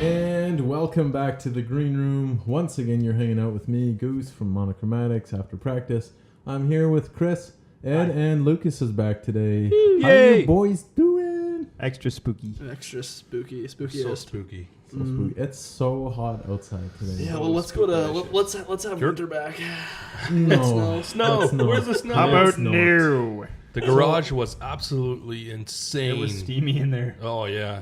And welcome back to the green room. Once again, you're hanging out with me, Goose from Monochromatics after practice. I'm here with Chris, Ed, and Lucas is back today. Yay! How you boys doing? Extra spooky. Extra spooky. Spooky. So spooky. So spooky. It's so hot outside today. Yeah, well, let's go to let's have winter back. No. Snow. Where's the snow? How about not. no? The garage was absolutely insane. It was steamy in there. Oh yeah.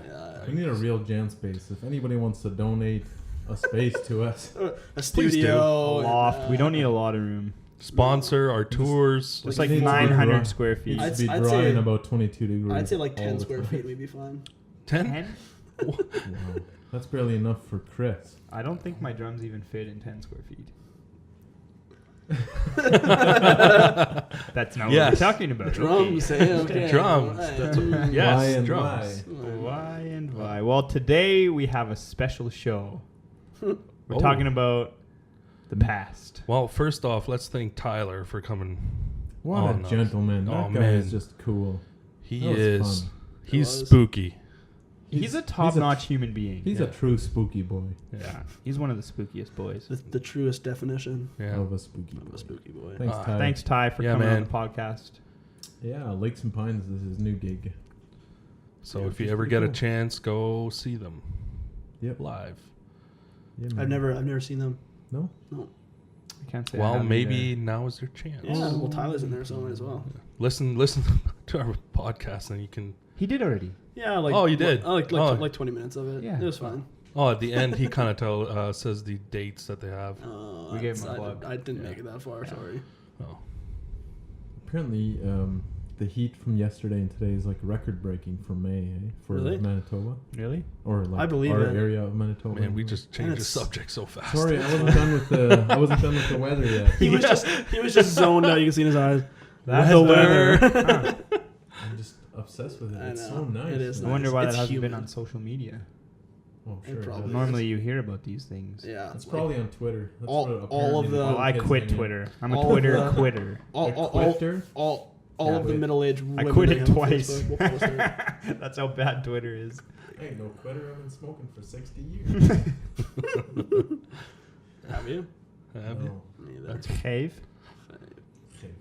We need a real jam space. If anybody wants to donate a space to us, A studio. A loft. We don't need a lot of room. Sponsor our tours. It's like It needs to be 900 dry. square It feet. needs to be I'd dry say- and about 22 degrees. I'd say like all 10 the square time. feet would be fine. 10? Wow. That's barely enough for Chris. I don't think my drums even fit in 10 square feet. That's not what Yes. we're talking about. Drums. Okay. Drums. Right. That's what, Why yes, and drums. Why and why? Well, today we have a special show. We're Oh. talking about the past. Well, first off, let's thank Tyler for coming. What on a us. gentleman. That Oh, guy man. is just cool. He That was is. fun. He's It was. spooky. He's a top-notch human being. He's a true spooky boy. Yeah, he's one of the spookiest boys. The truest definition Yeah. Of a spooky boy. of a spooky boy. Thanks, Ty. Thanks, Ty, for Yeah, coming man. on the podcast. Yeah, Lakes and Pines is his new gig. So Yeah, if you he's ever pretty get a cool. chance, go see them Yep. live. Yeah, man. I've never seen them. No? I can't say I Well, have maybe either. now is your chance. Yeah. Well, Tyler's in there, so I might as well. Listen to our podcast, and you can. He did already. Yeah. Like. Oh, you did? Like Oh. like 20 minutes of it. Yeah. It was fine. Oh, at the end, he kind of says the dates that they have. We gave him a I plug. didn't Yeah. make it that far. Yeah. Sorry. Oh, Apparently, the heat from yesterday and today is like record breaking for May, for Really? Manitoba. Really? Or like I believe our it. area of Manitoba. man, we just changed the it's- subject so fast. Sorry, I wasn't done with the weather yet. He was just zoned out. You can see in his eyes. That's The weather. Huh. I'm just obsessed with it. I It's know. so nice. It is I man. wonder why It's that hasn't humid. been on social media. Oh, It sure. probably does. Normally you hear about these things. Yeah. It's probably on Twitter. That's All- what all of apparently the- Well, I kids quit hang out. Twitter. I'm a All of Twitter the- quitter. all Yeah, of the wait. middle-aged I women quit that it have twice. Facebook will post it. That's how bad Twitter is. Hey, no quitter. I've been smoking for 60 years. Have you? Have you? No. Neither. That's Cave. Okay.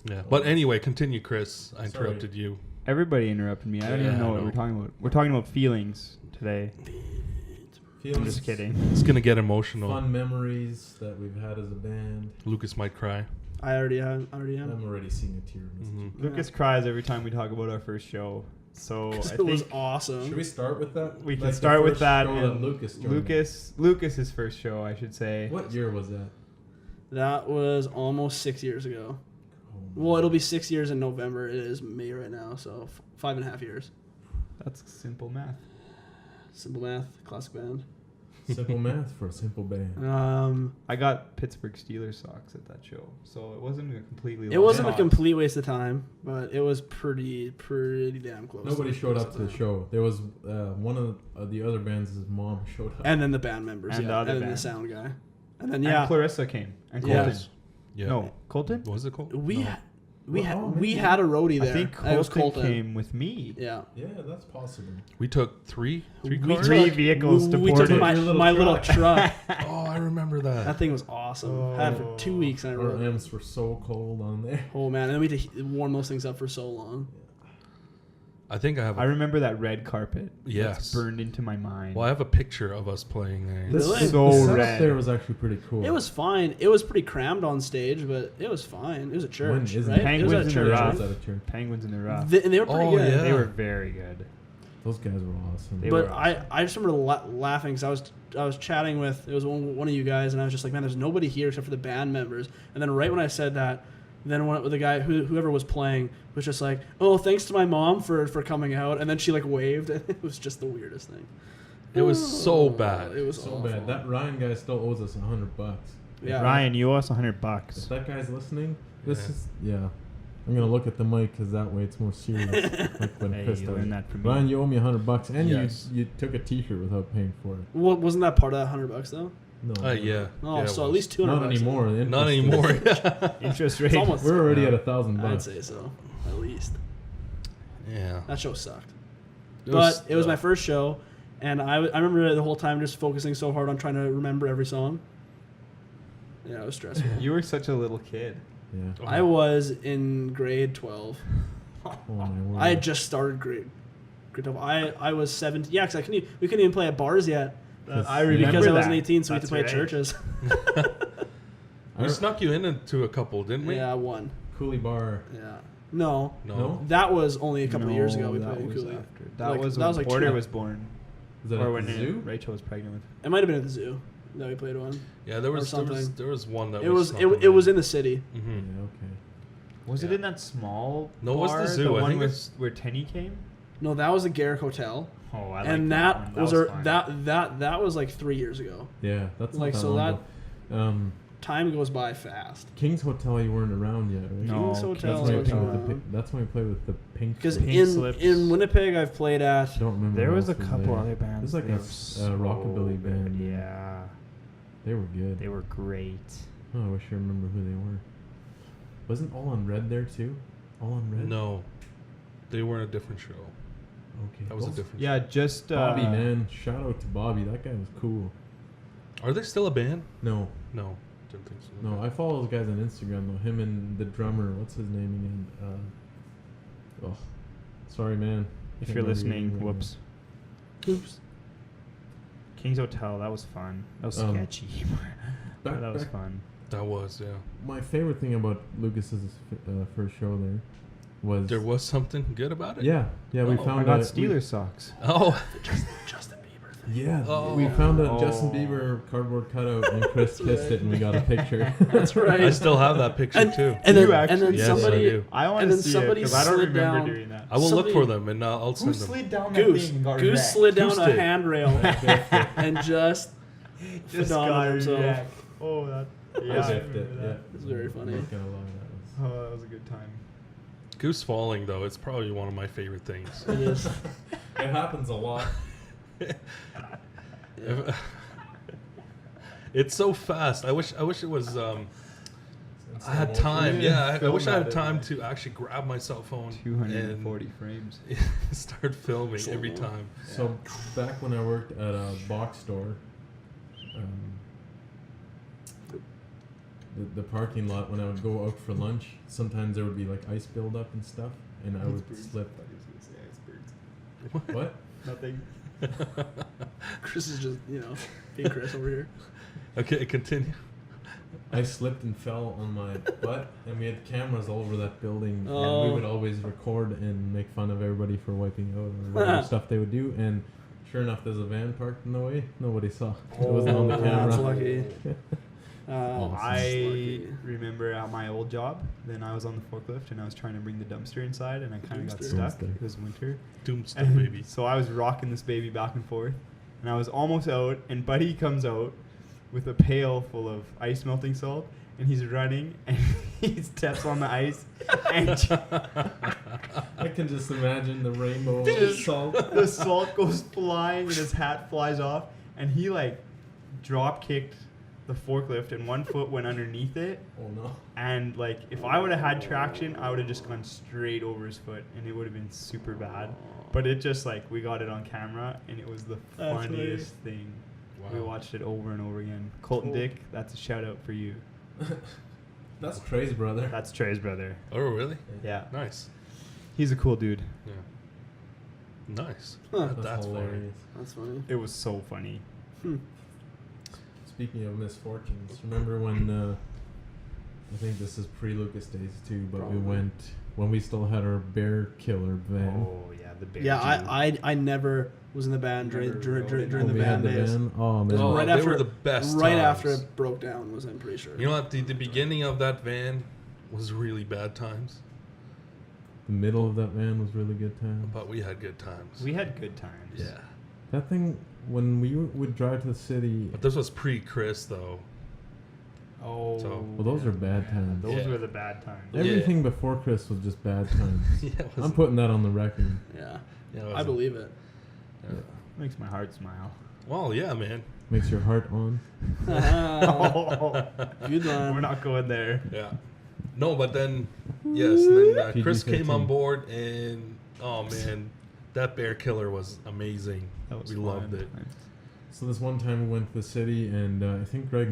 yeah. But anyway, continue, Chris. I Sorry. interrupted you. Everybody interrupted me. I don't even Yeah, know I what know. we're talking about. We're talking about feelings today. I'm Feelings, just kidding. It's gonna get emotional. Fun memories that we've had as a band. Lucas might cry. I already am. I'm already seeing a tear. Mhm. Lucas cries every time we talk about our first show. So I It was think awesome. Should we start with that? we can Like the start with first that. show And Lucas joined. Lucas's first show, I should say. What year was that? That was almost 6 years ago. Oh, Well, it'll be 6 years in November. It is May right now, so 5.5 years. That's simple math. Simple math, classic band. simple math for a simple band. I got Pittsburgh Steelers socks at that show, so it wasn't a completely. It lost wasn't a cause. complete waste of time, but it was pretty damn close. Nobody showed up to the time. show. There was one of the other bands. His mom showed up. And then the band members, And the yeah, other and then the band. sound guy, and then And Clarissa came. And Yeah. Colton. Yeah. No, Colton. What was it called? we No. ha- we Well, had oh, we maybe. had a roadie there. I think and it was Colton Colton. came with me. Yeah. Yeah, that's possible. We took three We cars. Three vehicles to we board took it. my Your little little truck. Oh, I remember that. That thing was awesome. Had it for 2 weeks, and I Our rode it. amps were so cold on there. Oh man, and then we had to warm those things up for so long. I think I have. I remember that red carpet. Yes. That's burned into my mind. Well, I have a picture of us playing there. The Really? So setup red. there was actually pretty cool. It was fine. It was pretty crammed on stage, but it was fine. It was a church, When isn't right? it? It was at a Penguins in the church. rough. It right? was at a church. Penguins in the rough. And they were pretty Oh, good. yeah. They were very good. Those guys were awesome. They But were I just remember laughing because I was chatting with, it was one of you guys, and I was just like, man, there's nobody here except for the band members. And then right when I said that, then the guy whoever was playing was just like, oh, thanks to my mom for coming out, and then she like waved, and it was just the weirdest thing. It was so bad. It was so awful. bad. That Ryan guy still owes us $100. Yeah. Ryan, you owe us If $100. that guy's listening, this Yeah. is I'm gonna look at the mic because that way it's more serious. Like when Hey, Chris you does. learned that from me. Ryan, you owe me $100, and Yes. you took a T-shirt without paying for it. Well, wasn't that part of that $100 though? No, Yeah. Oh, Yeah, it so at was. least $200. not anymore. The Not interest is- anymore. Interest rate. It's almost. We're already Yeah. at $1,000. I'd say so, at least. Yeah. That show sucked. It But it was my first show, and I remember the whole time just focusing so hard on trying to remember every song. Yeah, it was stressful. You were such a little kid. Yeah. Oh. I was in grade 12. Oh my word. I had just started grade 12. I was 17. Yeah, because we couldn't even play at bars yet. I remember Because I wasn't that. 18, so we had to That's play at right. churches. We snuck you into a couple, didn't we? Yeah, one. Coolie Bar. Yeah. No. No. That was only a couple of years ago we that played in was Cooley. after. That Like, was that when was like Porter 2 was born. Is that Or at when the zoo? Rachel was pregnant with. It might have been at the zoo that we played one. Yeah, there was something. there was one that It we was snuck it was in the city. Yeah, Mm-hmm. okay. Was it Yeah. in that small No, it was the bar, zoo. The I one think where, it's- where Tenny came? No, that was the Garrick Hotel. Oh, I like And that that one. was fun. that was like 3 years ago. Yeah, that's not Like, that so long ago. Time goes by fast. King's Hotel, you weren't around yet, right? No, King's King's Hotel That's when, you was played with the, around. that's when we played with the pink. Because Pink in Slips. Winnipeg, I've played at. Don't remember. There what was a else was couple there. other bands. There's like They a were so rockabilly band. good, Yeah. They were good. They were great. Oh, I wish I remember who they were. Wasn't All on Red there too? All on Red? No, they were in a different show. Okay. That was a Those- different. Yeah, just Bobby, man. Shout out to Bobby. That guy was cool. Show. Are they still a band? No. No, didn't think so. No, I follow those guys on Instagram though. Him and the drummer, what's his name again? Oh, sorry, man. If Can't you're remember his listening, name right whoops. Oops. King's Hotel, that was fun. That was sketchy. Back, that was back- fun. That was My favorite thing about Lucas's first show there was There was something good about it. yeah, we Oh, found I got a- Steelers socks. Oh, Justin Bieber thing. Yeah, Oh. we found a Oh. Justin Bieber cardboard cutout, and Chris kissed it, and we got a picture. That's right. I still have that picture too. And You then, and then actually- Yes, I somebody do. I want and to then see somebody it because I don't slid remember down- doing that. I will somebody- look for them and I'll Who send them. slid down that Goose thing and got Goose wrecked? slid down Goose a did. handrail and just Just phenomenal got himself. wrecked. Oh, that. Yeah, I Biffed it, remember yeah. that. It's very funny. Not gonna lie, that was. Oh, that was a good time. Goose falling though, it's probably one of my favorite things. It is. It happens a lot. It's so fast. I wish it was. I had slow time. motion. Yeah, I Film wish I that had in time there. to actually grab my cell phone 240 frames. and start filming every Slow-mo. time. So back when I worked at a box store, the parking lot when I would go out for lunch, sometimes there would be like ice buildup and stuff, and I would slip. What? Nothing. Chris is just, being Chris over here. Okay, continue. I slipped and fell on my butt, and we had cameras all over that building, and Oh. we would always record and make fun of everybody for wiping out or whatever stuff they would do. And sure enough, there's a van parked in the way. Nobody saw. It wasn't on the Oh, camera. that's lucky. I remember at my old job, then I was on the forklift and I was trying to bring the dumpster inside and I kind of got Dumpster. stuck. Dumpster. It was winter. Doomsday And baby. So I was rocking this baby back and forth and I was almost out and Buddy comes out with a pail full of ice melting salt and he's running and he steps on the ice and I can just imagine the rainbow Just- salt. the salt goes flying and his hat flies off and he like drop kicked the forklift and one foot went underneath it Oh no. and like if I would have had traction I would have just gone straight over his foot and it would have been super bad, but it just like we got it on camera and it was the That's funniest thing. We Wow. watched it over and over again. Colton Cool. Dick, that's a shout out for you. That's Trey's brother. That's Trey's brother. Oh, really? Yeah, Nice. he's a cool dude. Yeah. Nice. Huh. That's funny. hilarious. That's funny. It was so funny. Speaking of misfortunes, remember when I think this is pre-Lucas days too, but Probably. we went when we still had our bear killer van. Oh yeah, the bear. Yeah, Jew. I never was in the band during Never during, rode during in the we had band days. van. Oh man. Oh, Right they after were the best Right times. after it broke down was I'm pretty sure. You know what? The beginning of that van was really bad times, The middle of that van was really good time. but we had good times. We had good times. Yeah. That thing when we would drive to the city. But this was pre-Chris, though. Oh. So- Well, those are bad times. Those Yeah. were the bad times. Everything before Chris was just bad times. Yeah, it was- I'm putting that on the record. Yeah, yeah, it I wasn't- believe it. Yeah. Makes my heart smile. Well, yeah, man. Makes your heart on. Good one. We're not going there. Yeah. No, but then, yes, then Chris PG-13. came on board and Oh man, that bear killer was amazing. That was We fun. loved it. So this one time we went to the city, and I think Greg's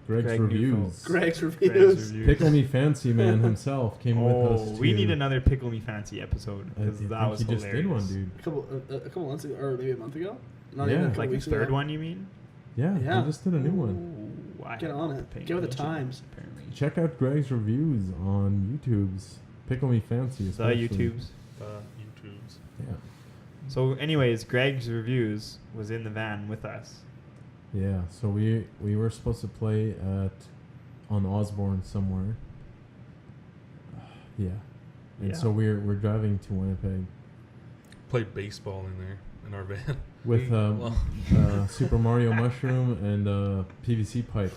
Greg reviews. Neufeld. Greg's Greg's reviews. reviews. Pickle Me Fancy Man himself came with us. We to- need another Pickle Me Fancy episode I because think that was he just hilarious. did one, dude. A couple months ago, or maybe a month ago. Not Yeah. even a couple Like the weeks third ago. one, you mean? Yeah, Yeah. he just did a new one. Ooh, I Get haven't on it. paid Get with the attention, times. Apparently. Check out Greg's reviews on YouTube's Pickle Me Fancy. The especially. YouTubes. YouTubes. Yeah. So, anyways, Greg's reviews was in the van with us. Yeah, so we were supposed to play on Osborne somewhere. Yeah. And Yeah. so we're driving to Winnipeg Played baseball in there in our van. with Well, Super Mario mushroom and PVC pipe.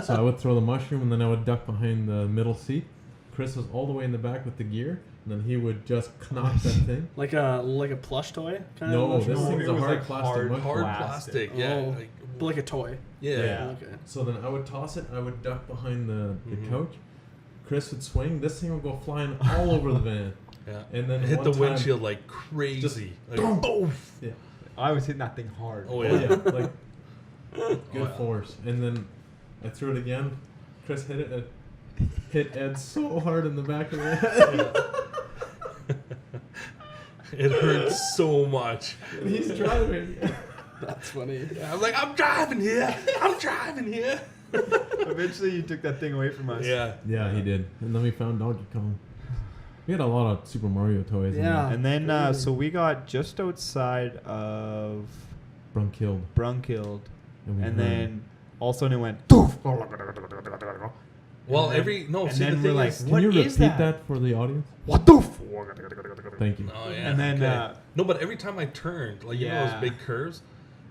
So I would throw the mushroom and then I would duck behind the middle seat. Chris was all the way in the back with the gear, and then he would just knock that thing. Like a plush toy kind No, of. this No, thing's it a was hard like plastic hard- mushroom. hard Plastic. plastic. Yeah. Oh. Like, But like a toy. yeah. Yeah. Okay. So then I would toss it, I would duck behind the Mhm. couch. Chris would swing, this thing would go flying all over the van. Yeah. And then It hit one the time- windshield like crazy. Like, boom. Yeah. I was hitting that thing hard. Oh Oh yeah. yeah, like good yeah. force. And then I threw it again. Chris hit it. It hit Ed so hard in the back of the head. It hurts so much. And he's driving. That's funny. Yeah, I'm like, I'm driving here. I'm driving here. Eventually, you took that thing away from us. Yeah. Yeah, he did. And then we found Donkey Kong. We had a lot of Super Mario toys. Yeah. And then, Crazy. so we got just outside of Brunkilled. Brunkilled, we and heard- then all of a sudden it went. Doof! Well, And then- no. and See, the then thing we're like, is, Can what you is repeat that? that for the audience? What the? Thank you. oh yeah. And then, okay. No, but every time I turned, like you know Yeah. those big curves,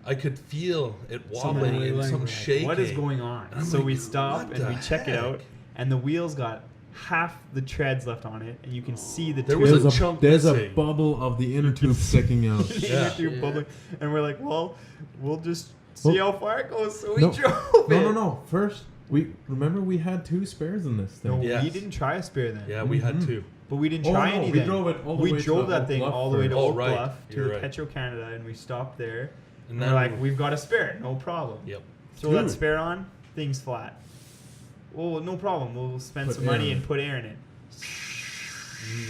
I could feel it Something wobbling and wiggling. something We're like, shaking. What is going on? I'm So like, we stop what and we the check it out, heck? and the wheels got half the treads left on it, and you can see the There tubes. was There's a chunk there's a missing. bubble of the inner tube sticking out. the Yeah. inner tube Yeah. bubbling, and we're like, well, we'll just see Well, how far it goes. So we no, drove it. No. First, we had 2 spares in this thing. No, Yes. we didn't try a spare then. Yeah, we had Mhm. two. But we didn't Oh, try no, any we then. drove it all the we way to drove the that Oak thing Bluff all the way to first. Oh, Oak right. Bluff to You're the right. Petro Canada, and we stopped there. And And we're like, we've got a spare, no problem. Yep. Throw that Dude. spare on, thing's flat. Well, no problem. We'll spend Put some air money in and put air in it.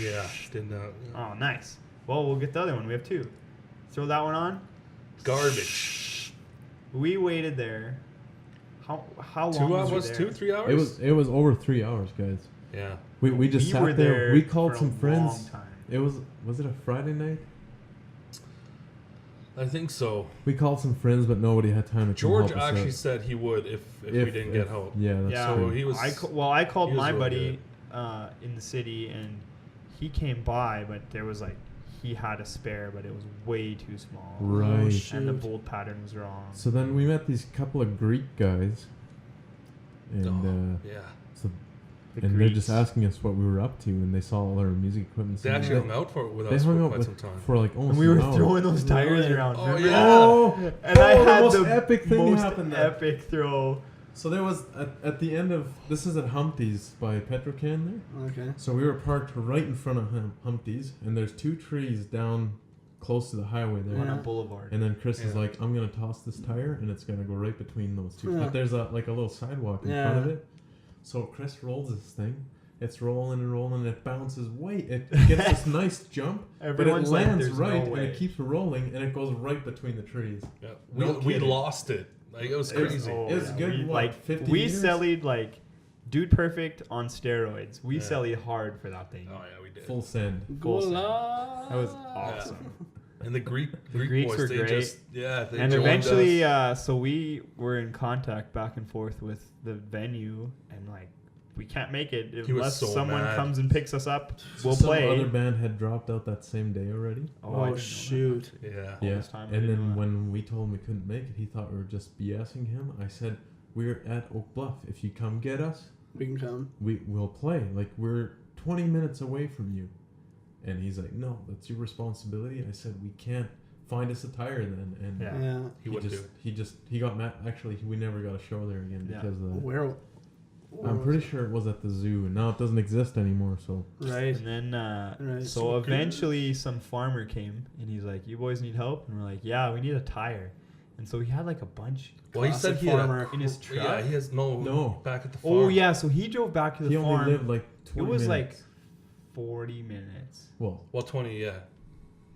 Yeah. Didn't Oh, nice. Well, we'll get the other one. We have 2. Throw that one on. garbage. We waited there. How long 2 was we hours, there? 3 hours. It was over 3 hours, guys. Yeah. We just were sat there. We for called a some long friends. time. It was it a Friday night? I think so. We called some friends, but nobody had time to come George help us actually out. said he would if we didn't get help. Yeah, that's Yeah, true. he was. I called he was my really buddy in the city, and he came by, but there was like he had a spare, but it was way too small. Right. Oh, And the shoot. bolt pattern was wrong. So then we met these couple of Greek guys, and yeah. so The and they're Greeks. just asking us what we were up to, and they saw all our music equipment. They actually hung out with They us hung for out quite with, some time. for like almost And we were an hour. throwing those tires Really? around. Oh, remember yeah. that? Oh, And I oh, the had most the epic thing most happened there. epic throw. So there was at the end of this is at Humpty's by Petrocan there. Okay. So we were parked right in front of Humpty's, and there's 2 trees down close to the highway there. On Yeah. a boulevard. And then Chris is Yeah. like, "I'm gonna toss this tire, and it's gonna go right between those 2." Yeah. But there's a little sidewalk in front of Yeah. it. So Chris rolls this thing. It's rolling and rolling, and it bounces way. It gets this nice jump, Everyone's but it like, lands "There's right, no and way." it keeps rolling, and it goes right between the trees. Yeah. No We kidding. lost it. Like it was It was- crazy. Oh, It was good, We, what, like 50 we years? sellied like Dude Perfect on steroids. We Yeah. sellied hard for that thing. Oh yeah, we did. Full send. Full send. Gola. That was awesome. And the Greeks Greeks boys, were they great. just they And joined eventually, us. so we were in contact back and forth with the venue, and like we can't make it He was unless so someone mad. comes and picks us up. We'll Some play. other band had dropped out that same day already. I Oh, didn't know that. shoot. Yeah. Yeah, this time I and didn't know then that. when we told him we couldn't make it, he thought we were just BSing him. I said, "We're at Oak Bluff. If you come get us, We can come. we'll play. Like we're 20 minutes away from you." And he's like, "No, that's your responsibility." I said, "We can't find us a tire then." And Yeah. Yeah. He wouldn't do it. he got mad. Actually, we never got a show there again Yeah. because of that. Where I'm pretty sure it was at the zoo. Now it doesn't exist anymore. So Right. And then, Right. so eventually some farmer came and he's like, "You boys need help?" And we're like, "Yeah, we need a tire." And so he had like a bunch. Well, he said he had farmer in his truck. Yeah, he has no back at the farm. Oh yeah, so he drove back to the he farm. only lived like 20 It was minutes. like 40 minutes. Well, 20 Yeah.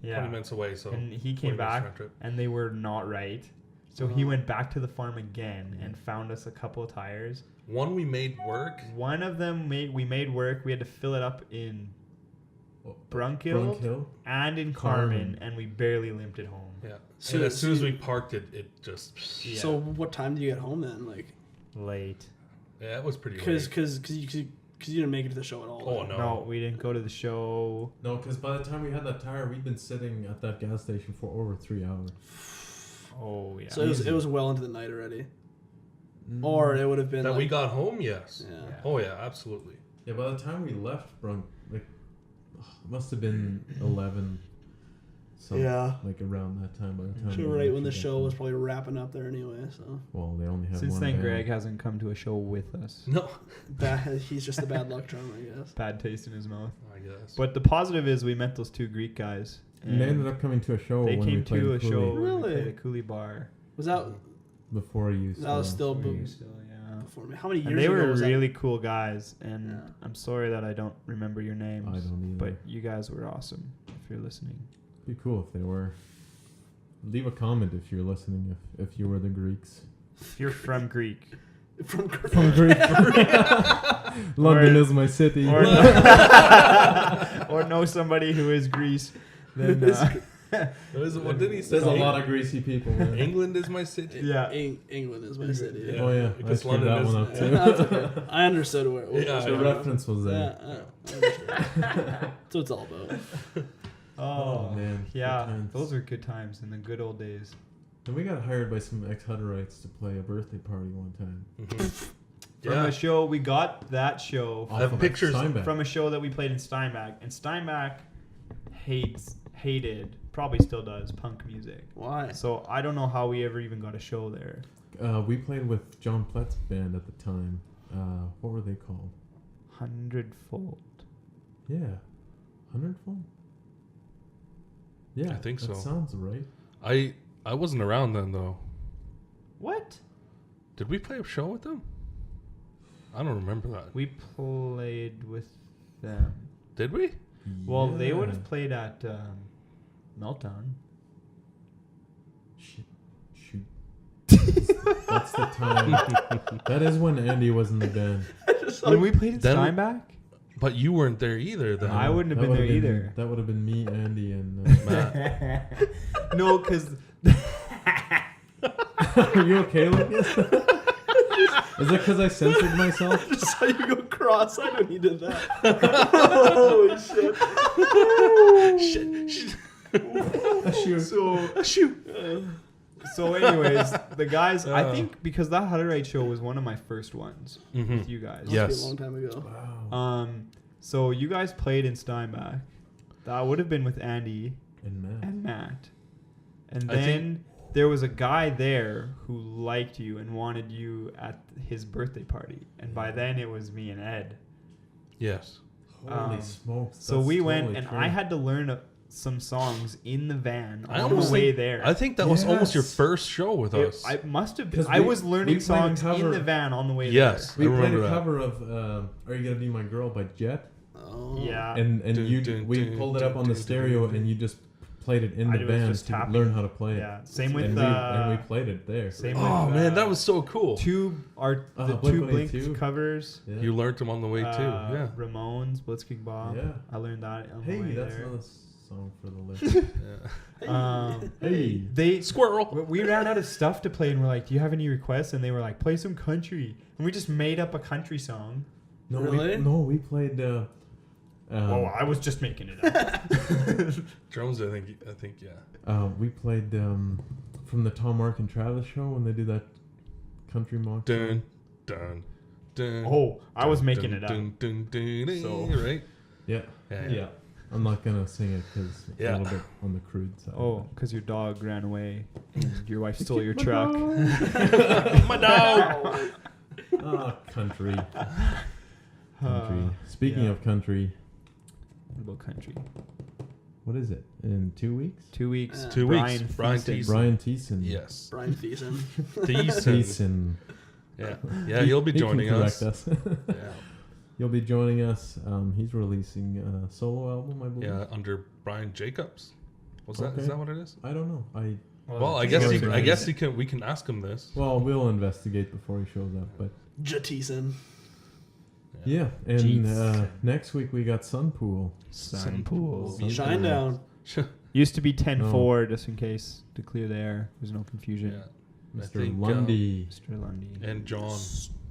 20 minutes away. So And he 20 came minutes back round trip. and they were not right. So he went back to the farm again and found us a couple of tires. One we made work. One of them we made work. We had to fill it up in Brunkill and in Carmen, and we barely limped it home. Yeah. So- and as soon as so- we parked it, it just. Yeah. So what time do you get home then? Like, Late. Yeah, it was pretty because late. you didn't make it to the show at all. Oh, then. no. No, we didn't go to the show. no, because by the time we had that tire, we'd been sitting at that gas station for over 3 hours. Oh yeah. So it was well into the night already, or it would have been That like, we got home, yes. Yeah. Oh, yeah, absolutely. Yeah, by the time we left Brunk, like, it must have been 11. So, Yeah. like around that time. By the time So we right when the actually show got was there. probably wrapping up there anyway. So Well, they only have Since one then, band. Greg hasn't come to a show with us. No, he's just a bad luck charm, I guess. Bad taste in his mouth. I guess. But the positive is we met those two Greek guys. And they ended up coming to a show They when we came played to a Cooley show when we Really? played at Cooley Bar. Was that before you. That was still Before bo- you still, yeah. before me? How many years And they ago were was really cool guys, and Yeah. I'm sorry that I don't remember your names. I don't either. But you guys were awesome. If you're listening, Be cool if they were. Leave a comment if you're listening. If you were the Greeks. if you're from Greek, that? From From Greek. London is my city. or or know somebody who is Greece, then What did he say? There's a lot of greasy people, man. England is my city. yeah. England is my city. Yeah. Oh yeah, I Because screwed London that one is- up too. That's okay. I understood where. Yeah, The reference was Yeah, there. I understood. That's what it's all about. Oh man, yeah, good times. those are good times in the good old days. And we got hired by some ex-Hutterites to play a birthday party one time. From Yeah. a show, we got that show Off have of pictures Steinbeck. from a show that we played in Steinbach, and Steinbach hated, probably still does, punk music. Why? So I don't know how we ever even got a show there. We played with John Plett's band at the time. What were they called? 100-fold. Yeah, 100-fold. Yeah, I think that so. sounds right. I wasn't around then though. What? Did we play a show with them? I don't remember that. We played with them. Did we? Well, they would Yeah. have played at Meltdown. Shoot. That's the time. That is when Andy was in the band. When we played in Then- Steinbach? But you weren't there either then. I wouldn't have That been there would've either. That would have been me, Andy, and Matt. No, because Are you okay with this? Is it because I censored myself? Just saw you go cross-eyed when you did that. Holy shit. So anyways, the guys, I Uh. think because that Hutterite show was one of my first ones Mhm. with you guys. Yeah. Must Yes. be a long time ago. Wow. So you guys played in Steinbach. That would have been with Andy And Matt. and Matt. And I think- then there was a guy there who liked you and wanted you at his birthday party. And by then it was me and Ed. Yes. Holy Um, smokes. So that's we went totally and true. I had to learn some songs in the van I on the almost way think, there. I think that was almost your Yes. first show with us. I must have been. 'Cause I we- was we learning played a songs in cover- the van on the way Yes. We I played remember a that. cover of "Are You Gonna Be My Girl" by Jet, Oh. there. Yeah. and Dun, you dun, we dun, pulled it dun, up on the dun, stereo, dun. and you just played it in I the was band just to tapping. learn how to play it. Yeah. Same with and we played it there. same Oh with man, that was so cool. the Blink two Blink 182. covers. Yeah. You learned them on the way too. Yeah. Ramones, Blitzkrieg Bob. Yeah. I learned that on the Hey, way that's there. another song for the list. Yeah. Hey. They Squirrel. we ran out of stuff to play and we're like, "Do you have any requests?" And they were like, "Play some country." And we just made up a country song. No, Really? we played. I was just making it up. Drones, I think, yeah. We played from the Tom, Mark, and Travis show when they do that country mock. Dun, dun, dun. Oh, I was dun, making dun, it up. dun, dun, dun, dun, So- right? Yeah. Yeah. I'm not gonna sing it because it's Yeah. a little bit on the crude side. Oh, because your dog ran away and your wife stole your truck. My dog. Country. Speaking of country, What about country? what is it? In 2 weeks? 2 weeks. 2 weeks. Brian Thiessen. Thiessen. Brian Thiessen. Yes. Brian Thiessen. Thiessen. Thiessen. Yeah, he'll be He can joining correct us. Yeah. He'll be joining us. He's releasing a solo album, I believe. Yeah, under Brian Jacobs. Is Okay. that what it is? I don't know. Well, I Sorry, guess Brian. he can. We can ask him this. Well, we'll investigate before he shows up. But Thiessen. yeah, and Jeez. next week we got Sunpool. Sunpool. Sunpool. Shine down. Used to be 10-4, just in case, to clear the air. There's no confusion. Yeah. I Mr. think, Lundy. Mr. Lundy. And John.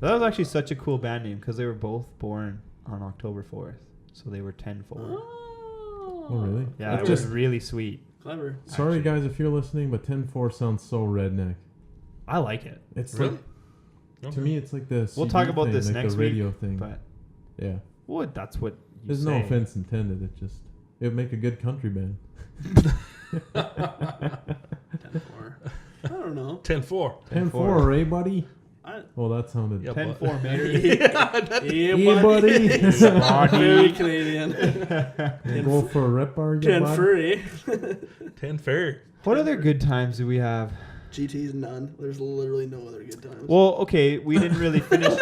That was actually such a cool band name because they were both born on October 4th. So they were 10-4. Oh, really? Yeah, It's it was just really sweet. Clever. sorry, actually. guys, if you're listening, but 10-4 sounds so redneck. I like it. It's Really? like, to me, it's like the We'll CD talk about thing, this like next the week, radio thing. But Yeah, well, that's what you there's say. no offense intended. It would make a good country band. 10-4. I don't know. 10-4. 10-4, eh, buddy? I, Oh, that sounded. Yeah, 10-4, Mary. yeah, Yeah, buddy. Very Canadian. Go for a rip, are you, 10 bud? furry. 10 fair. What other good times do we have? GT's none. There's literally no other good times. Well, okay, we didn't really finish.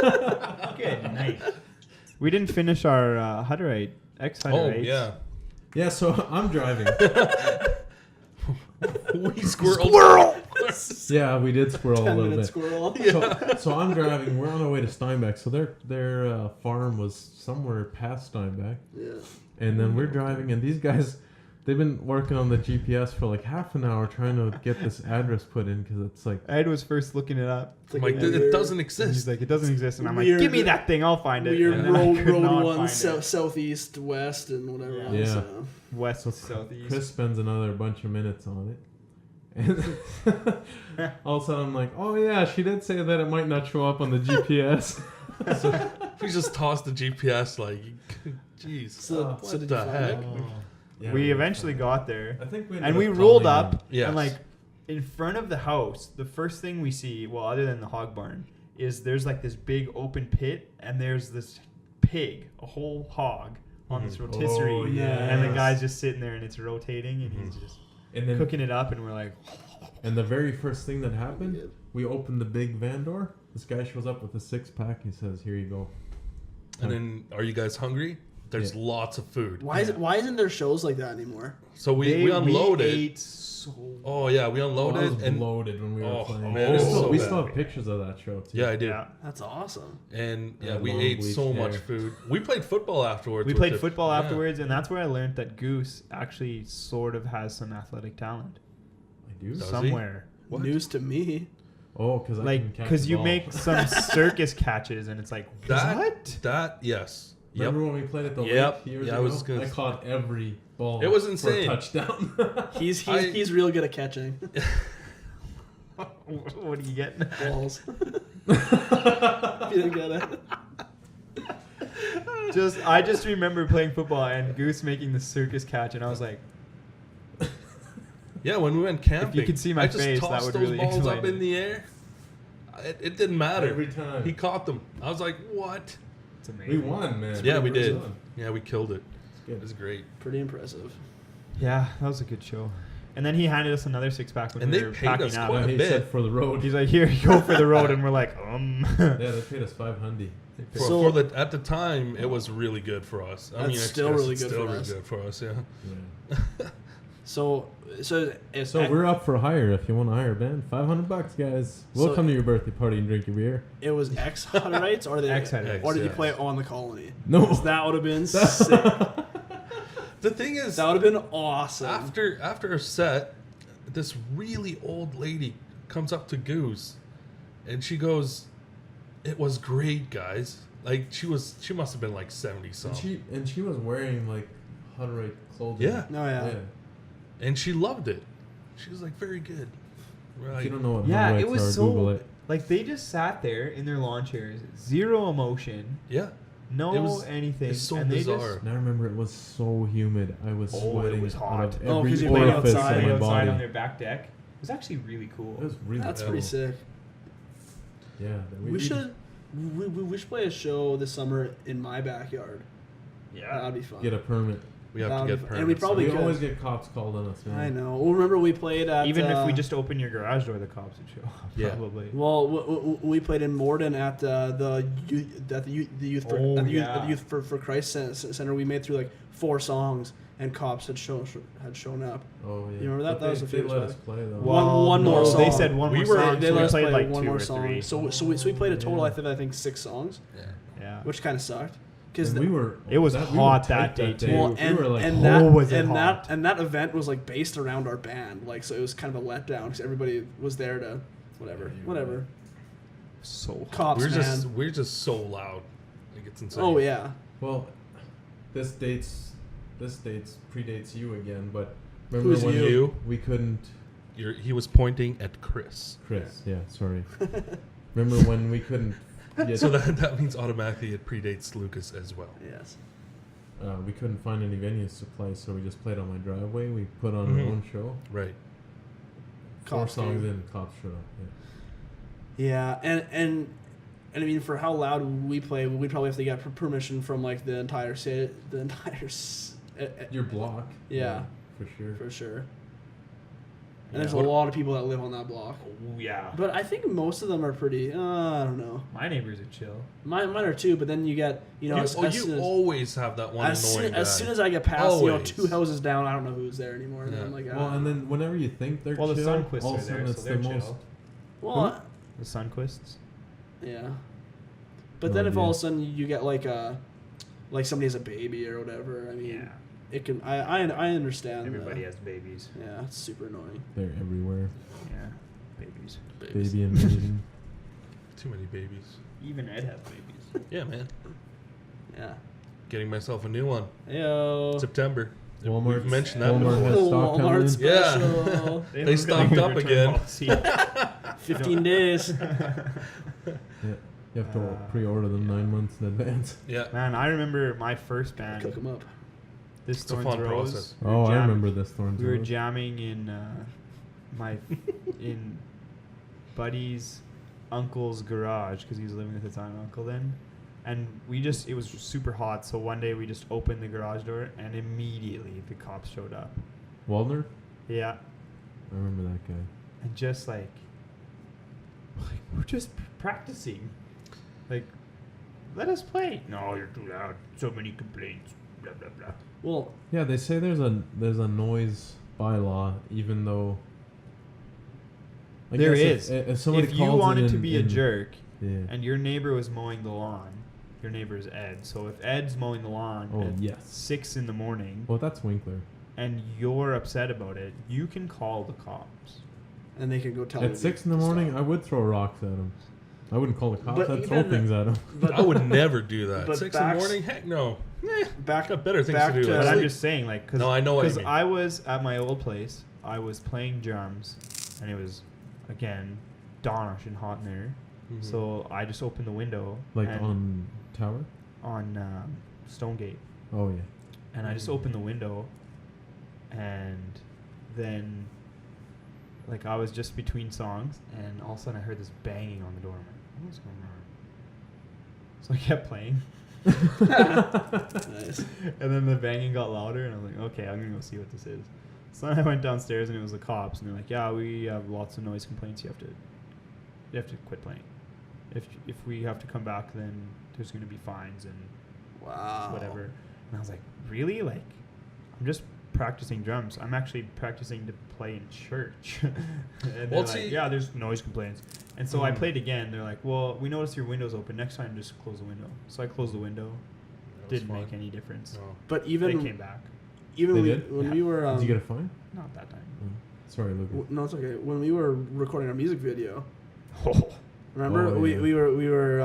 Good night. We didn't finish our Hutterite, Oh, ex-Hutterite. yeah. Yeah, so I'm driving. We squirrel. Yeah, we did squirrel a 10-minute little bit. squirrel. So I'm driving. We're on our way to Steinbach. So their farm was somewhere past Steinbach, Yeah. and then we're driving, and these guys, they've been working on the GPS for like half an hour trying to get this address put in because it's like Ed was first looking it up. It's I'm like like, a it weird- doesn't And exist. he's like, it doesn't exist. And I'm Weird- like, give me that thing. I'll find it. Weird And then I road, could road not one, find it. southeast, west, and whatever Yeah. else. Yeah. West, So southeast. Chris spends another bunch of minutes on it. And all of a sudden I'm like, oh yeah, she did say that it might not show up on the GPS. We just tossed the GPS like, jeez. So, what so did the you find heck? it? Yeah, we did eventually find got there. it. I think we And ended we up rolled calling up, them. Yes. and like in front of the house, the first thing we see, well, other than the hog barn, is there's like this big open pit, and there's this pig, a whole hog, on this rotisserie, Oh, and the yes. guy's just sitting there, and it's rotating, and he's just And then cooking it up, and we're like, and the very first thing that happened, we opened the big van door. This guy shows up with a 6-pack. He says, "Here you go." And then, are you guys hungry? There's Yeah. lots of food. Why isn't there shows like that anymore? So we unloaded. ate so Oh yeah, we I unloaded was and loaded when we were Oh, playing. man, we it's still, so we bad. still have pictures of that show too. yeah, I did. yeah. That's awesome. And yeah, That we long ate bleached so hair. much food. We played football afterwards. We with played it. football Yeah. afterwards, and that's where I learned that Goose actually sort of has some athletic talent I do. Does he? somewhere. What? News to me. Oh, because Like, because you make some circus catches, and it's like, That what? that yes. Yep. Remember when we played at the Yep. lake years Yeah, I ago? was gonna I caught every ball. It was for a insane. touchdown. He's real good at catching What are you getting? balls. If you didn't get it. I just remember playing football and Goose making the circus catch, and I was like, Yeah, when we went camping, could see my I just face, that tossed would those really balls explain up in it. the air. It didn't matter. Every time. He caught them. I was like, what? it's amazing. We won, man. Yeah, we did. won. Yeah, we killed it. It's It good. was great. Pretty impressive. Yeah, that was a good show. And then he handed us another 6-pack when And we they were paid packing us up. quite Yeah, a he bit. said for the road. He's like, here, you go for the road, and we're like, Yeah, they paid us $500. So- For the at the time, it was really good for us. I That's mean, still it's really still good for really us. good for us. Yeah. Yeah. So it's So we're up for hire. If you want to hire a band, $500, guys. We'll So- come to your birthday party and drink your beer. it was ex-Hutterites or Ex-Hutterites, or did you yeah. play on the colony? No. 'Cause that would have been sick. The thing is, That would have been awesome. after a set, this really old lady comes up to Goose, and she goes, "It was great, guys." Like she must have been like 70 And something. she was wearing like Hutterite clothing. Yeah. Oh yeah. Yeah. And she loved it. She was like, "Very good." We're If like, you don't know what yeah, Hutterites it was are, so Google it. like they just sat there in their lawn chairs, zero emotion, yeah. no It was- anything, it's so and they bizarre. just And I remember it was so humid. I was sweating it was out hot. of Oh, every 'cause you played orifice outside. in my outside body. on their back deck. It was actually really cool. It was really That's cool. pretty sick. Yeah. We should We should play a show this summer in my backyard. Yeah. That'd be fun. Get a permit. We have to get permits. And we probably We could. always get cops called on us, man. I know. Well, remember we played at Even if we just open your garage door, the cops would show up. Yeah. Probably. Well, we played in Morden at the youth for Oh, at the yeah. youth for Christ Center. We made through like 4 songs, and cops had shown up. Oh yeah. You remember that? But That was a they famous let one. us play though. One more no, They song. said one We more were- song. They so let we us played play like one 2 more or song. 3. So we played a total, Yeah. I think 6 songs, Yeah. which kind of sucked. Because And we were. It was we hot were that tight day, too. well, We and were like, and oh, that was it and hot. that event was like based around our band, like so it was kind of a letdown because everybody was there to whatever. So hot. Cops, man. We're just so loud. Like it's insane. Oh yeah. well, this predates you again, but remember Who's when you? we couldn't. He was pointing at Chris. Chris, yeah, sorry. Remember when we couldn't get, So that means automatically it predates Lucas as well. Yes. we couldn't find any venues to play, so we just played on my driveway. We put on Mhm. our own show. Right. 4 Cops songs came. in, cops showed up. Yeah, and I mean for how loud we play, we'd probably have to get permission from like the entire city, Your block. Yeah. for sure. for sure. And Yeah. there's a lot of people that live on that block. Oh, yeah. But I think most of them are pretty. I don't know. My neighbors are chill. Mine are too. But then you get You as soon as, always have that one annoying guy. as soon as I get past Always. 2 houses down, I don't know who's there anymore. And Yeah. I'm like, Well, and then whenever you think they're Well, the chill, Sunquists all are of a sudden there, it's so they're the most. chill. well, The Sunquists. yeah. But No then if all of a idea. sudden you get like somebody has a baby or whatever, I mean, Yeah. it can. I understand. Everybody has babies. Yeah, it's super annoying. They're everywhere. Yeah. Babies. Baby invasion. Too many babies. Even Ed has babies. Yeah, man. Yeah. Getting myself a new one. Heyo. September. Walmart. We've mentioned that Walmart before. has stock coming Walmart in. special. They stocked up again. 15 days. Yeah, you have to pre-order them 9 months in advance. Yeah. Man, I remember my first band. Cook them up. This It's a Thorns fun Rose. process. We were Oh, I jamming- remember this Thorns We were Road. jamming in in Buddy's uncle's garage because he was living with his aunt and uncle then, and it was super hot. So one day we just opened the garage door and immediately the cops showed up. Waldner? Yeah, I remember that guy. and just like we're just practicing, like let us play. No, you're too loud. So many complaints. Blah blah blah. Well, Yeah, they say there's a noise bylaw, even though. I There guess is. If somebody If you calls it wanted to in- be a in- jerk Yeah. and your neighbor was mowing the lawn, your neighbor is Ed. So if Ed's mowing the lawn Oh, at yes. 6 in the morning Well, that's Winkler. and you're upset about it, you can call the cops. and they can go tell At you 6 in the to morning, stop. I would throw rocks at him. I wouldn't call the cops. But I'd throw even- things at him. But I would never do that. but 6 in the backs- morning? Heck no. back Got better things back to do. to- But Like, I'm just saying, like, No, I know what you because mean. I was at my old place, I was playing drums, and it was, again, darnish and hot in there. Mhm. So I just opened the window. Like and on Tower? on Stonegate. Oh, yeah. And I just opened the window, and then, like, I was just between songs, and all of a sudden I heard this banging on the door. I'm like, what's going on? So I kept playing, Nice. and then the banging got louder, and I was like, okay, I'm gonna go see what this is. So then I went downstairs, and it was the cops, and they're like, yeah, we have lots of noise complaints. You have to quit playing. If we have to come back, then there's gonna be fines and Wow. whatever. And I was like, really? Like, I'm just practicing drums. I'm actually practicing to play in church. And Well, they're see- like, yeah, there's noise complaints. And so I Mm. played again. They're like, well, we noticed your window's open. Next time, just close the window. So I closed the window. That was Didn't make fun. any difference. No. But They even came back. even They we, did? when Yeah. we were Did you get a fine? Not that time. Oh, sorry, Lucas. no, it's okay. When we were recording our music video, Oh. remember Oh, we, yeah. we were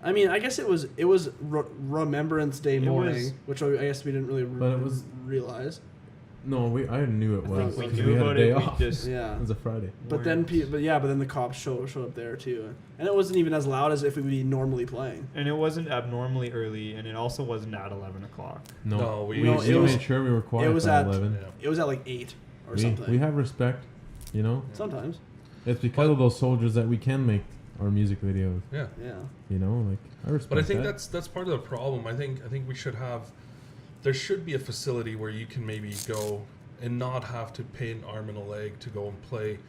I mean, I guess it was Remembrance Day It morning, was- which I guess we didn't really But it was- realize. No, I knew it I was. think we because knew had a about day it. off. We just Yeah. It was a Friday. But then, weren't- but then the cops showed up there too, and it wasn't even as loud as if we would be normally playing. and it wasn't abnormally early, and it also wasn't at 11 o'clock. No, we- we No, it was- made sure we were quiet it was by at- 11. Yeah. It was at like 8 or We something. have respect, you know. Sometimes. It's because of those soldiers that we can make our music videos. Yeah. Yeah. You know, like I respect But I think that. that's part of the problem. I think we should have. There should be a facility where you can maybe go and not have to pay an arm and a leg to go and play,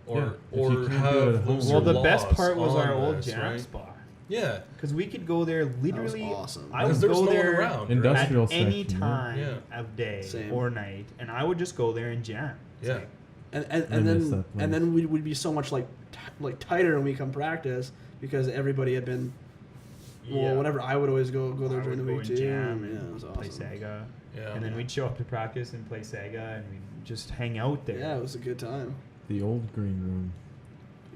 Yeah, if you or can't do it at have home. looser Well, the best laws part was on our old this, jam right? spot. Yeah, Because we could go there That literally. was awesome. I because would there's go no one there around. Industrial at any section, time Yeah. of day Same. or night, and I would just go there and jam. It's Yeah. like, And I miss then that place. and then we'd be so much like tighter when we come practice because everybody had been. Well, yeah. whatever. I would always go there I during the would go week and too. jam Yeah, and it was play awesome. Sega, yeah. and then we'd show up to practice and play Sega, and we'd just hang out there. Yeah, it was a good time. The old green room.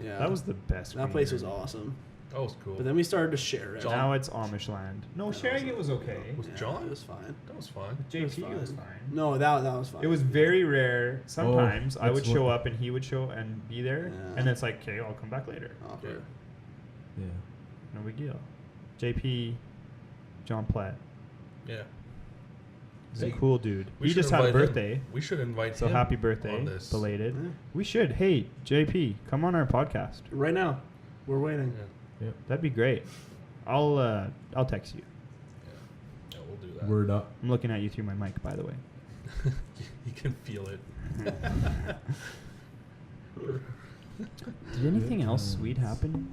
Yeah, That was the best. that green place was room. awesome. that was cool. But then we started to share it. John- Now it's Amish land. No, That sharing it was okay. Was Yeah, John? It was fine. That was fun. JP It was was fine. fine. No, that was fine. It was very rare. Sometimes I that's would show what- up and he would show and be there, Yeah. and it's like, okay, I'll come back later. awkward. Yeah. No big deal. JP, John Platt, Yeah. he's a See, cool dude. we He should just had a invite him. birthday, We should invite so him happy birthday, on this. belated. Yeah. We should. Hey, JP, come on our podcast. Right now, we're waiting. Yeah. That'd be great. I'll text you. Yeah, we'll do that. Word up. I'm looking at you through my mic, by the way. You can feel it. Did anything else sweet happen?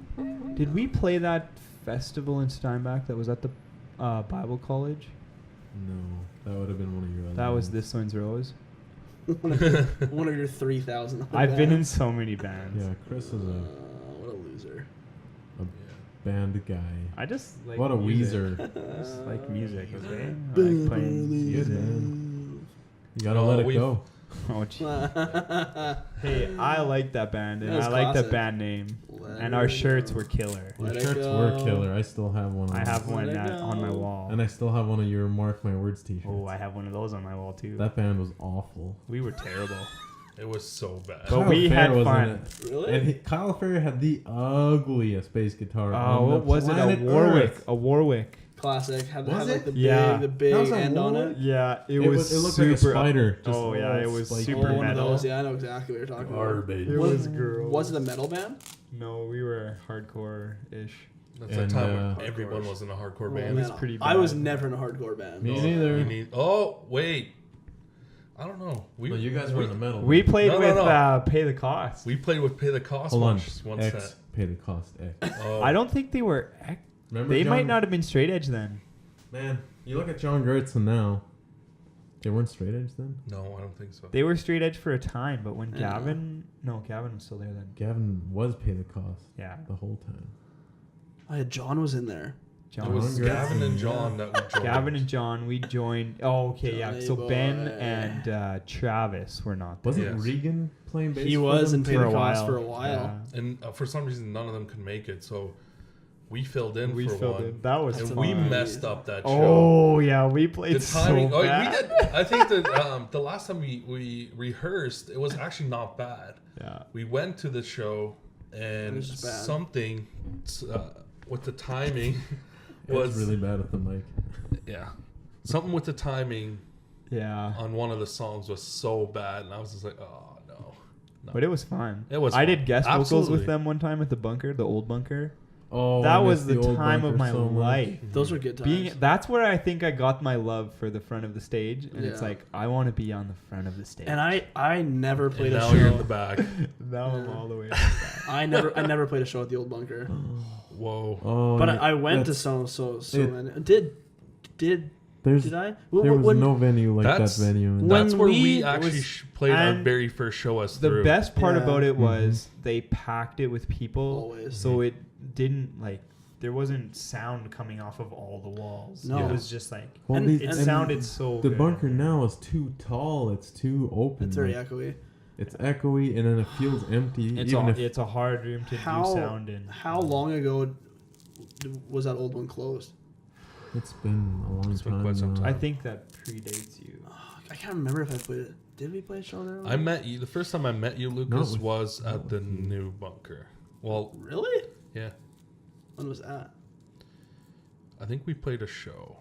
Did we play that festival in Steinbach that was at the Bible College? No, that would have been one of your other That was ones. This One's Rose. One of your 3,000. I've been in so many bands. Yeah, Chris is What a loser. a band guy. I just like What a music. Weezer. Just like music, okay? I like playing Good, man. You gotta let it we've- go. Oh, gee. Hey, I like that band, and That was I like the classic. band name, Let and our it shirts go. were killer. Your Let it shirts go. were killer. I still have one. Of I have those. one Let it on my go. wall. And I still have one of your Mark My Words t-shirts. Oh, I have one of those on my wall too. That band was awful. We were terrible. It was so bad. But we Fair had was in fun. it. Really? And Kyle Ferry had the ugliest bass guitar. Oh, on what the was it? A planet Warwick. Earth. A Warwick. Classic. Had, Was had like it? the big, Yeah. the That big was a end on Warwick? it. Yeah, It looked like a spider. just Oh, yeah, all it was spiky. super Oh, one of metal. those. Yeah, I know exactly what you're talking Garbage. It about. was girls. Was it a metal band? No, we were hardcore-ish. That's And, the time when uh, everyone was in a hardcore Oh, band. was man, pretty I was bad. never in a hardcore band. Me Oh, neither. you need- oh, wait. I don't know. No, you guys were in the metal. We played No, no, with no. Pay the Cost. We played with Pay the Cost Hold on. one X, set. pay the cost. X. Oh. I don't think they were. Remember They John? might not have been straight edge then. Man, you look at John Gertzen now. They weren't straight edge then. No, I don't think so. They were straight edge for a time, but when Yeah. Gavin was still there then. Gavin was pay the cost Yeah, the whole time. Oh, yeah, John was in there. It was John Gavin Gertzen, and John that we joined. Gavin and John, we joined. Oh, okay, yeah. Johnny So Ben boy. and Travis were not there. Wasn't Yes. Regan playing bass? He for was them in too? Pay the Cost for a while. Yeah. And for some reason, none of them could make it, so we filled in We for filled one. in. That was And That's we fun. messed up that show. Oh yeah, we played The timing. so Oh, bad. we did. I think that the last time we rehearsed, it was actually not bad. Yeah. We went to the show, It and was just bad. something with the timing It was was really bad at the mic. yeah, something with the timing Yeah. on one of the songs was so bad, and I was just like, oh no. But it was fun. It was I fun. did guest vocals Absolutely. with them one time at the bunker, the old bunker. Oh, That I was miss the old time of bunker my so much. life. Those were good times. That's where I think I got my love for the front of the stage, and it's Yeah. like I want to be on the front of the stage. And I never And played a now show. you're in the back. now I'm Yeah. all the way. Up the back. I never played a show at the old bunker. Whoa. Oh, But yeah, I went to that's- so it- many. Did There's I? there was When- no venue like that That's- venue. In when That's where we- we it actually was- played our and very first show us The through. best part Yeah. about it Mm-hmm. was they packed it with people, Always. so it didn't like there wasn't sound coming off of all the walls. No. It was just like Well, and- the- it and sounded so. The good. bunker now is too tall. It's too open. It's very like, echoey. it's echoey, and then it feels empty. It's even a, if it's a hard room to How- do sound in. How long ago was that old one closed? it's been a long It's been time. quite some now. I think that predates you. I can't remember if I played it. Did we play a show there? I met you. The first time I met you, Lucas, with- was not at the with you. new bunker. Well, Really? yeah. When was that? I think we played a show.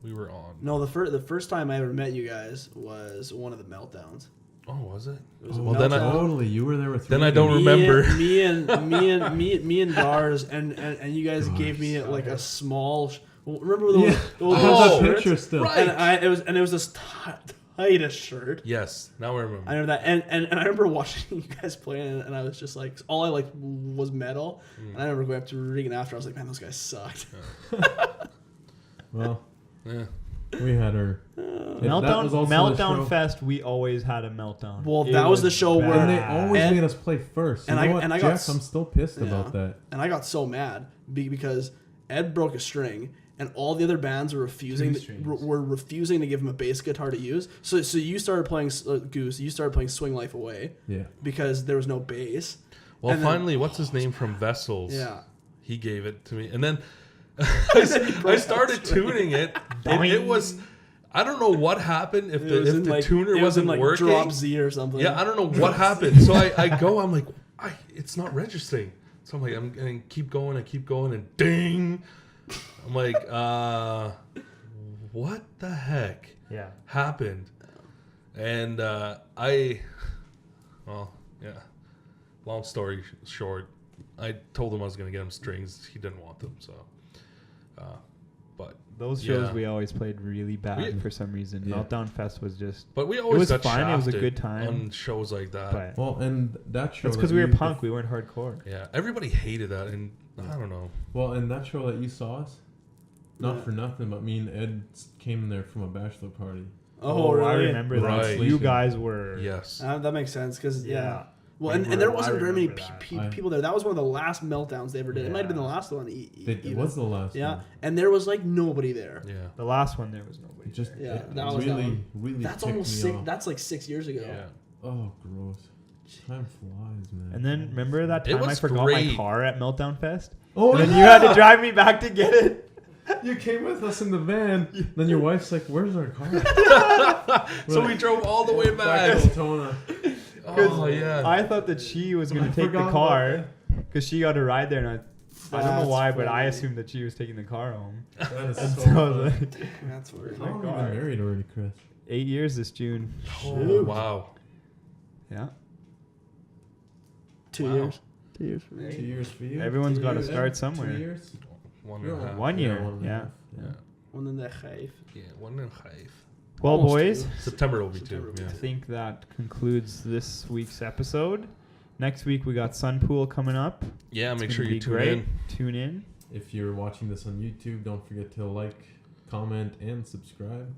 We were on. No, the first time I ever met you guys was one of the meltdowns. Oh, was it? It was a Well, then I- meltdown. Totally, you were there with. Then I Rudy. don't remember. Me and Dars and you guys gave me like a small. Remember those? Yeah. those Oh, that shirts? picture still. Right. And it was this tightest shirt. Yes, now I remember. I remember that, and I remember watching you guys play, and I was just like, all I liked was metal. And I remember going up to Regan after. I was like, man, those guys sucked. Well, Yeah. we had our Meltdown, was also the Meltdown show. Fest. We always had a meltdown. Well, It that was the show bad. where- And they always And- made us play first. You and know I- what, and I got Jeff, I'm still pissed about that. And I got so mad because Ed broke a string, and all the other bands were refusing to give him a bass guitar to use. So you started playing Goose. You started playing Swing Life Away Yeah. because there was no bass. Well, And then- finally, what's his name from Vessels? Yeah. He gave it to me. And then I started tuning it. And it was, I don't know what happened if the tuner wasn't working. Drop Z or something. Yeah, I don't know what happened. So I go, I'm like, it's not registering. So I'm like, I'm going to keep going and ding. I'm like, what the heck Yeah. happened? And long story short, I told him I was going to get him strings. He didn't want them, so. But Those shows yeah. we always played really bad for some reason. Yeah. Meltdown Fest was just. But we always was got fun, it was a shafted good time. on shows like that. But Well, and that show. that's because that we were you- punk. We weren't hardcore. Yeah, everybody hated that, and I don't know. Well, and that show that you saw us, not Yeah. for nothing, but me and Ed came there from a bachelor party. Oh, I really? remember Right. that. You guys were. Yes. That makes sense because Yeah. Well, I and there remember- wasn't I very many remember that. people there. That was one of the last meltdowns they ever did. It might have been the Yeah. last one. It even. was the last Yeah, one. and there was like nobody there. Yeah. The last one, there was nobody. It just there. Yeah, it that was that really, one. really That's ticked almost me six. off. That's like 6 years ago. Yeah. Oh, gross. Time flies, man. And then remember that It time I was forgot my great. car at Meltdown Fest? oh, And then you had to drive me back to get it. You came with us in the van. Then your wife's like, "Where's our car?" So we drove all the way Back back. to Altona. Oh yeah. I thought that she was going I to take the forgot car because she got a ride there, and I don't That's know why, but I funny. assumed that she was taking the car home. That is And so so I was funny. like, That's weird. How long have you God. been married already, Chris? 8 years this June. Oh, wow. Yeah. 2 Wow. years. 2 years for me. 2 years for you. Everyone's 2 gotta years, start Ed? somewhere. 2 years. 1.5. 1 year. one and a Yeah. half. Yeah. One in the Chayf. Yeah. 1.5. Well, Almost boys, two. September will be September 2. will Yeah. I think that concludes this week's episode. Next week we got Sunpool coming up. Yeah. It's Make gonna sure you be tune great. in. Tune in. If you're watching this on YouTube, don't forget to like, comment, and subscribe.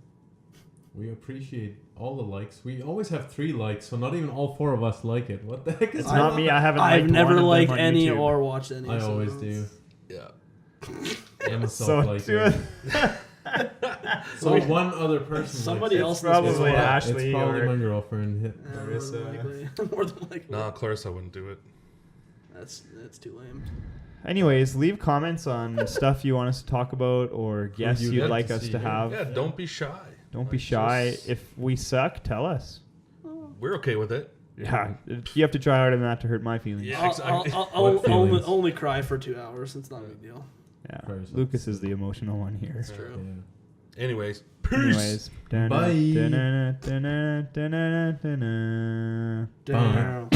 We appreciate all the likes. We always have 3 likes, so not even all 4 of us like it. What the heck is It's not me. I haven't. I've liked never one of them liked on any YouTube. or watched any. I so always it's- do. Yeah. I'm a So self-liker. to So one other person. Somebody likes it. else It's probably likes it. Ashley It's probably or- my girlfriend. Yeah, more than Marissa. likely. More than likely. Nah, Clarissa wouldn't do it. That's too lame. Anyways, leave comments on stuff you want us to talk about or guests you'd you'd like like to us see to here. have. Yeah. Don't be shy. Don't be Like, shy. just- If we suck, tell us. We're okay with it. Yeah, you have to try harder than that to hurt my feelings. Yeah. I'll exactly. What feelings? only cry for 2 hours. It's not a big deal. Yeah. Try yourself. Lucas is the emotional one here. It's true. Yeah. Anyways. Peace. Anyways, Bye. Damn.